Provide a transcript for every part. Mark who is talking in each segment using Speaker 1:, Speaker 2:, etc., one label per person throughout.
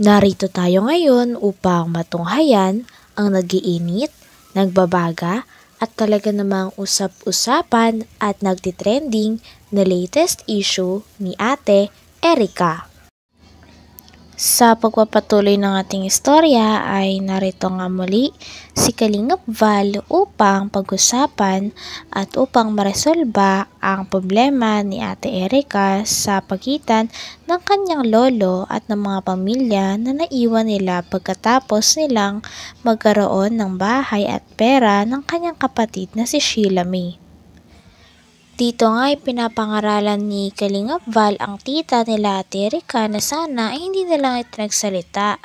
Speaker 1: Narito tayo ngayon upang matunghayan ang nagiinit, nagbabaga at talaga namang usap-usapan at nagtitrending na latest issue ni Ate Erica. Sa pagpapatuloy ng ating istorya ay narito nga muli si Kalingap Val upang pag-usapan at upang maresolba ang problema ni Ate Erica sa pagitan ng kanyang lolo at ng mga pamilya na naiwan nila pagkatapos nilang magkaroon ng bahay at pera ng kanyang kapatid na si Sheila May. Dito nga ay pinapangaralan ni Kalingap Val ang tita nila Ate Erica na sana ay hindi na lang ito nagsalita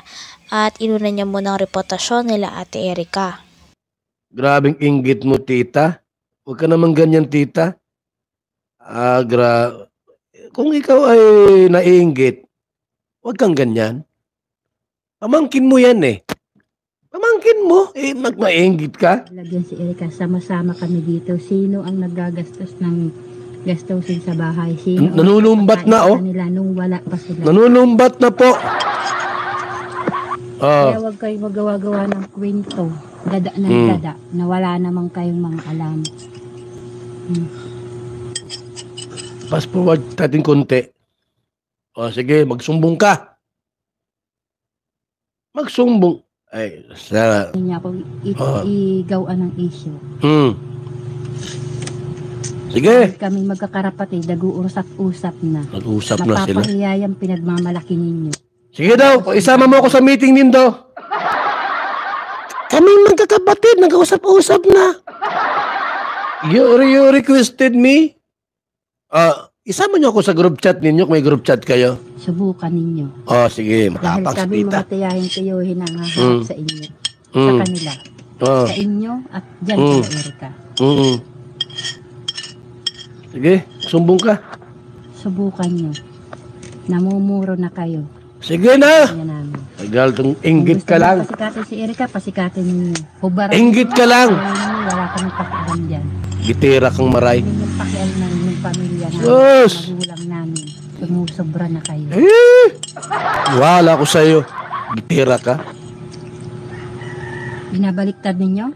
Speaker 1: at inunan niya muna ang reputasyon nila Ate Erica.
Speaker 2: Grabing inggit mo, tita. Huwag ka naman ganyan, tita. Kung ikaw ay naiinggit, huwag kang ganyan. Pamangkin mo yan eh. Pamangkin mo, naiinggit ka.
Speaker 3: Lagyan si Erica, sama-sama kami dito. Sino ang nagagastos ng gastusin sa bahay? Sino
Speaker 2: Nanunumbat na, oh.
Speaker 3: Nila nung wala pa sila.
Speaker 2: Nanunumbat na po.
Speaker 3: Kaya huwag kayo magawa-gawa ng kwento. Dada ng dada, na wala namang kayong mga alam.
Speaker 2: Fast forward natin konti. O sige, magsumbong ka. Magsumbong. Ay, sana.
Speaker 3: Hindi niya ako igawan ng issue.
Speaker 2: Sige.
Speaker 3: Kami magkakarapatid, nag-uusap-usap na.
Speaker 2: Nag-usap na sila.
Speaker 3: Mapapahiya yung pinagmamalaki ninyo.
Speaker 2: Sige daw, isama mo ako sa meeting nindo. Kaming magkakapatid, nag-usap-usap na. You requested me? Isama niyo ako sa group chat ninyo kung may group chat kayo.
Speaker 3: Subukan ninyo.
Speaker 2: Sige,
Speaker 3: Dahil
Speaker 2: matapang si
Speaker 3: kami
Speaker 2: tita.
Speaker 3: mga tiyahin-tiyuhin ang haharap sa inyo. Sa kanila. Sa inyo at dyan sa Erica.
Speaker 2: Sige, sumbong ka.
Speaker 3: Subukan nyo. Namumuro na kayo.
Speaker 2: Sige na.
Speaker 3: Yan namin.
Speaker 2: Tagal tong inggit
Speaker 3: Kung
Speaker 2: ka
Speaker 3: gusto
Speaker 2: lang.
Speaker 3: nyo pasikatin si Erica, pasikatin ninyo. Hubaran
Speaker 2: Inggit ka lang.
Speaker 3: Wala kami pakialam dyan.
Speaker 2: Gitira kang maray.
Speaker 3: Hindi yung pakialam ng inyong pamilya namin.
Speaker 2: Yes.
Speaker 3: Magulang namin. Sumusobra na kayo.
Speaker 2: Wala ko sa'yo. Gitira ka.
Speaker 3: Binabaliktad ninyo?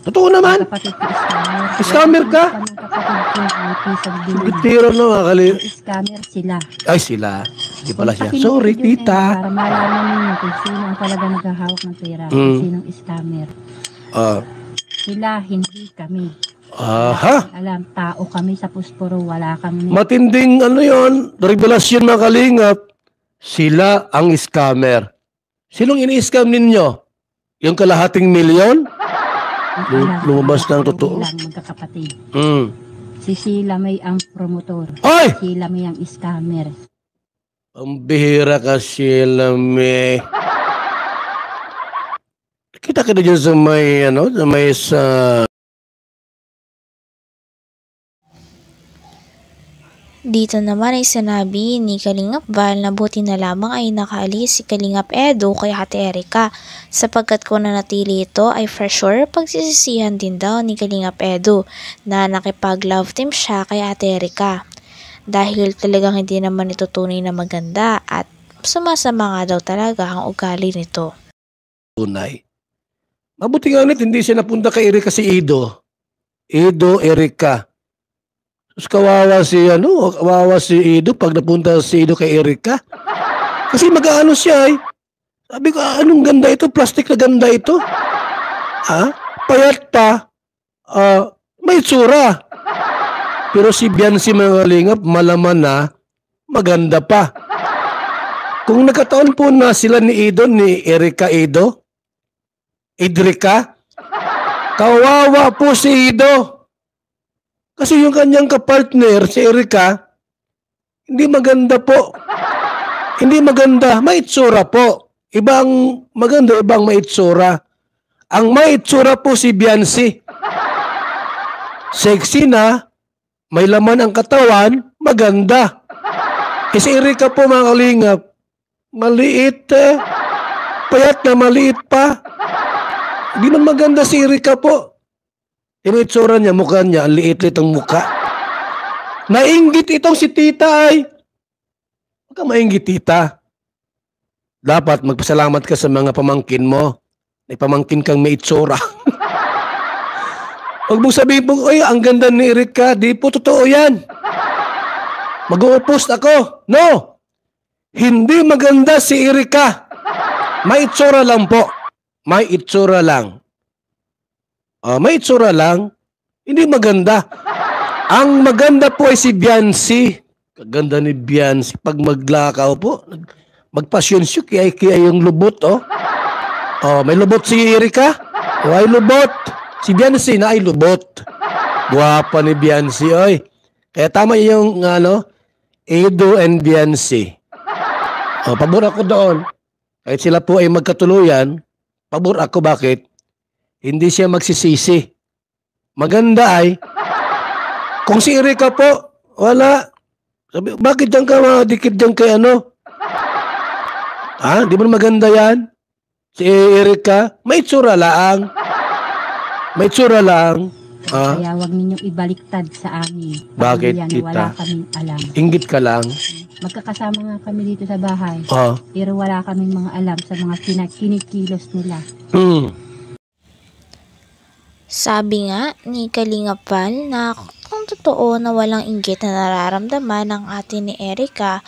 Speaker 2: Totoo naman.
Speaker 3: Kapatid ko, scammer.
Speaker 2: Scammer ka?
Speaker 3: Kapatid ko, may pisang bilhin.
Speaker 2: Gitira na mga
Speaker 3: Scammer sila.
Speaker 2: Ay, sila. Hindi pala siya.
Speaker 3: Kung
Speaker 2: Sorry,
Speaker 3: pakinig yun
Speaker 2: tita.
Speaker 3: Para malaman ninyo kung sino ang talaga naghahawak ng pera. Kung sinong scammer. Sila, hindi kami. Alam, tao kami sa pusporo. Wala kami.
Speaker 2: Matinding yon, revelasyon mga kalingap. Sila ang scammer. Sinong ini-scam ninyo? Yung kalahating milyon? Lumabas na ang totoo.
Speaker 3: Lang magkakapatid. Si Sheila May ang promotor.
Speaker 2: Ay!
Speaker 3: Sheila May ang scammer.
Speaker 2: Ang bihira ka, Sheila May. Kita ka na dyan sa may, sa
Speaker 1: Dito naman ay sinabi ni Kalingap Val na buti na lamang ay nakaalis si Kalingap Edo kay Ate Erica sapagkat kung nanatili ito ay for sure pagsisisihan din daw ni Kalingap Edo na nakipag-love team siya kay Ate Erica dahil talagang hindi naman ito tunay na maganda at sumasama nga daw talaga ang ugali nito.
Speaker 2: tunay. Mabuti nga ulit, hindi siya napunta kay Erica si Ido. Ido, Erica. Tapos kawawa si Ido pag napunta si Ido kay Erica. Kasi mag-aano siya eh. Sabi ko, anong ganda ito? Plastic na ganda ito. Payat pa. May tsura. Pero si Biancy mga kalingap, malaman na maganda pa. Kung nagkataon po na sila ni Ido, ni Erica Ido, Idrika, kawawa po si Ido. Kasi yung kanyang kapartner, si Erica, hindi maganda po. Hindi maganda. Maitsura po. Ibang maganda, ibang maitsura. Ang maitsura po si Biancy. Sexy na, may laman ang katawan, maganda. Si Erica po mga kalingap, maliit eh. Payat na maliit pa. Hindi man maganda si Erica po. Yung itsura niya, mukha niya, ang liit-liit ang mukha. Nainggit itong si tita ay. Huwag ka mainggit, tita. dapat magpasalamat ka sa mga pamangkin mo. May pamangkin kang may itsura. Huwag mong sabihin po, "Uy, ang ganda ni Erika." Di po totoo yan. Mag-uupost ako. No! Hindi maganda si Erika. May itsura lang po. May itsura lang. May itsura lang. Hindi maganda. Ang maganda po ay si Biancy. Kaganda ni Biancy. Pag maglakaw po, magpasyon siya kaya yung lubot, may lubot si Erika. Ay lubot. Si Biancy na ay lubot. Guwapa ni Biancy, oy. Kaya tama yung, Edo and Biancy. Pabor ako doon. Kahit sila po ay magkatuluyan, pabor ako. Bakit? Hindi siya magsisisi. Maganda ay, kung si Erika po, wala. Sabi, bakit dyan ka dikit dyan kay Di ba maganda yan? Si Erika, may itsura lang. May itsura lang.
Speaker 3: Kaya wag ninyong ibaliktad sa amin.
Speaker 2: Bakit,
Speaker 3: yan,
Speaker 2: tita?
Speaker 3: wala kaming alam.
Speaker 2: Inggit ka lang.
Speaker 3: Magkakasama nga kami dito sa bahay.
Speaker 2: Ah.
Speaker 3: Pero wala kaming mga alam sa mga kinikilos nila.
Speaker 1: Sabi nga ni Kalinga Val na kung totoo na walang inggit na nararamdaman ng ate ni Erika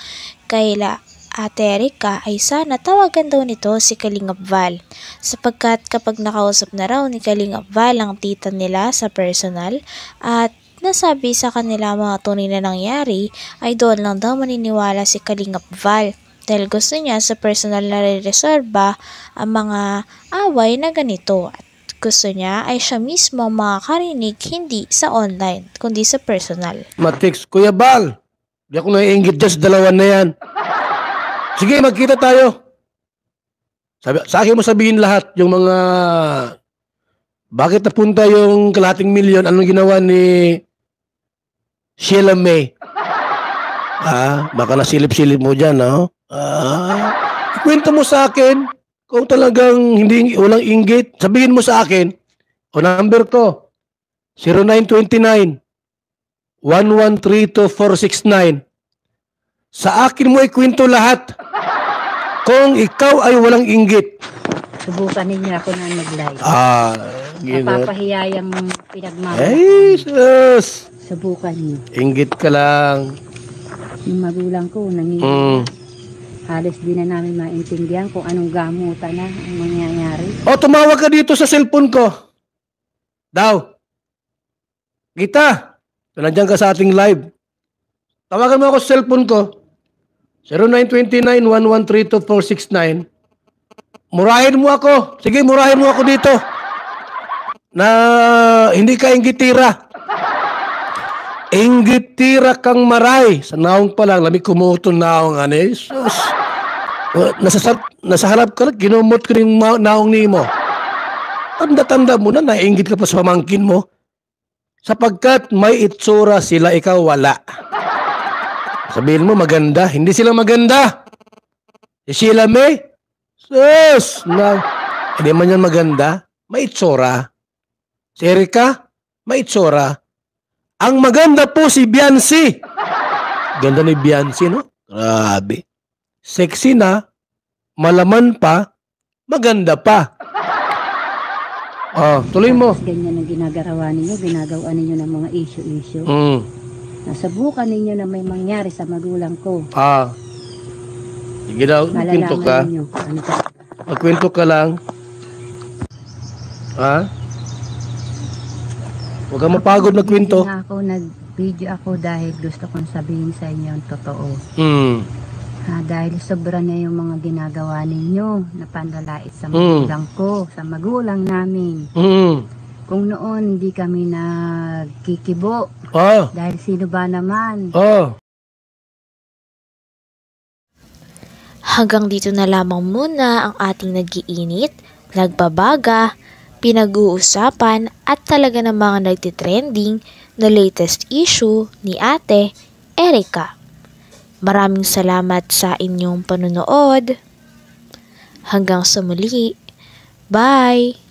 Speaker 1: kaila Ate Erika ay sana tawagan daw nito si Kalingap Val sapagkat kapag nakausap na raw ni Kalingap Val ang tita nila sa personal at nasabi sa kanila mga tunay na nangyari ay doon lang daw maniniwala si Kalingap Val dahil gusto niya sa personal na re-resolba ang mga away na ganito at gusto niya ay siya mismo ang makakarinig hindi sa online kundi sa personal.
Speaker 2: Matix, Kuya Val, di ako naiinggit dyan sa dalawa na yan. Sige, magkita tayo. Sa akin mo sabihin lahat yung mga bakit napunta yung kalahating milyon, anong ginawa ni Sheila May. Baka nasilip-silip mo dyan, ikwento mo sa akin kung talagang walang inggit. Sabihin mo sa akin, number ko, 0929 1132469. Sa akin mo ikwento lahat. Kung ikaw ay walang inggit.
Speaker 3: Subukan ninyo ako na mag-live. Napapahiya yung pinagmamahal.
Speaker 2: Ay, sus!
Speaker 3: Subukan niyo.
Speaker 2: Inggit ka lang.
Speaker 3: Yung magulang ko, nanginginig. Halos di na namin maintindihan kung anong gamutan na ang mangyayari.
Speaker 2: Tumawag ka dito sa cellphone ko. Daw. Kita. Nandiyan ka sa ating live. Tawagan mo ako sa cellphone ko. 0929-1132469. Murahin mo ako. Sige, murahin mo ako dito. Na hindi ka inggitira. Inggitira kang maray. Sa naong pa lang, lamig kumuto naong sus. Nasa harap ka lang, kinumot ko yung naong ni mo. Tanda-tanda mo na, nainggit ka pa sa pamangkin mo. Sapagkat may itsura sila, ikaw wala. Sabihin mo maganda, hindi sila maganda. Si Sheila May, sus, hindi man yan maganda, may itsura. Si Erika, may itsura. Ang maganda po si Biancy. Ganda ni Biancy, no? Grabe. Sexy na, malaman pa, maganda pa. Tuloy mo.
Speaker 3: Ganyan ang ginagawa ninyo ng mga issue-issue. Nasubukan ninyo na may mangyari sa magulang ko.
Speaker 2: Sige daw, magkwento ka. Magkwento ka lang. Huwag kang mapagod magkwento.
Speaker 3: Nag-video ako dahil gusto kong sabihin sa inyo ang totoo. Dahil sobra na yung mga ginagawa ninyo na pandalait sa magulang ko, sa magulang namin. Kung noon hindi kami nagkikibo, dahil sino ba naman?
Speaker 1: Hanggang dito na lamang muna ang ating nag-iinit, nagbabaga, pinag-uusapan at talaga namang nagtitrending na latest issue ni Ate Erika. Maraming salamat sa inyong panunood. Hanggang sa muli. Bye!